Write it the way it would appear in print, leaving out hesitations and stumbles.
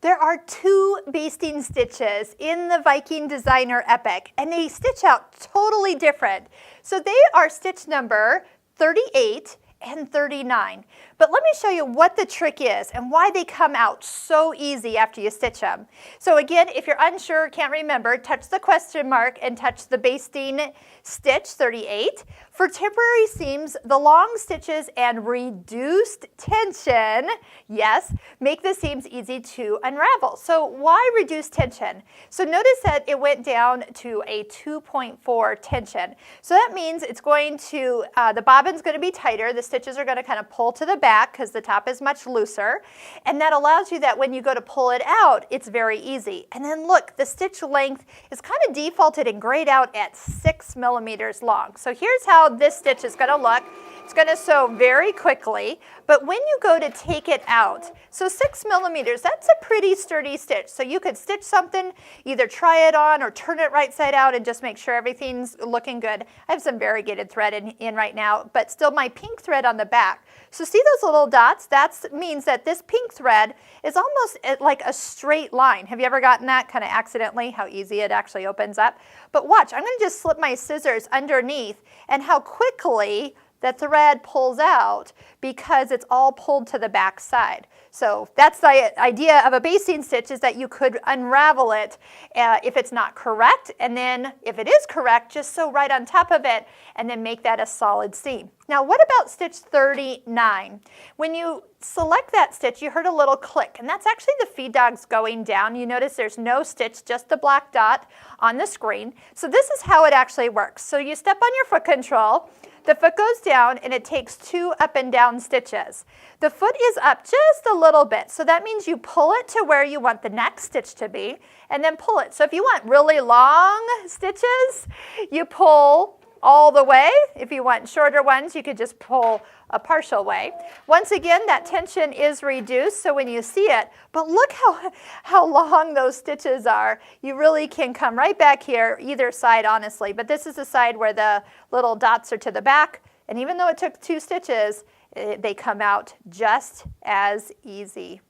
There are two basting stitches in the Viking Designer Epic, and they stitch out totally different. So they are stitch number 38 and 39. But let me show you what the trick is and why they come out so easy after you stitch them. So again, if you're unsure, can't remember, touch the question mark and touch the basting stitch 38. For temporary seams, the long stitches and reduced tension, yes, make the seams easy to unravel. So why reduced tension? So notice that it went down to a 2.4 tension. So that means it's going to, the bobbin's going to be tighter, the stitches are going to kind of pull to the back because the top is much looser, and that allows you that when you go to pull it out, it's very easy. And then look, the stitch length is kind of defaulted and grayed out at 6 millimeters long. So here's how this stitch is going to look. It's going to sew very quickly, but when you go to take it out, so 6 millimeters, that's a pretty sturdy stitch. So you could stitch something, either try it on or turn it right side out and just make sure everything's looking good. I have some variegated thread in right now, but still my pink thread on the back. So see those little dots? That means that this pink thread is almost like a straight line. Have you ever gotten that kind of accidentally, how easy it actually opens up? But watch, I'm going to just slip my scissors underneath and how quickly the thread pulls out because it's all pulled to the back side. So that's the idea of a basting stitch, is that you could unravel it if it's not correct, and then if it is correct, just sew right on top of it and then make that a solid seam. Now what about stitch 39? When you select that stitch, you heard a little click, and that's actually the feed dogs going down. You notice there's no stitch, just the black dot on the screen. So this is how it actually works. So you step on your foot control, the foot goes down and it takes 2 up and down stitches. The foot is up just a little bit, so that means you pull it to where you want the next stitch to be and then pull it. So if you want really long stitches, you pull all the way. If you want shorter ones, you could just pull a partial way. Once again, that tension is reduced, so when you see it, but look how long those stitches are. You really can come right back here, either side honestly, but this is the side where the little dots are to the back, and even though it took 2 stitches, they come out just as easy.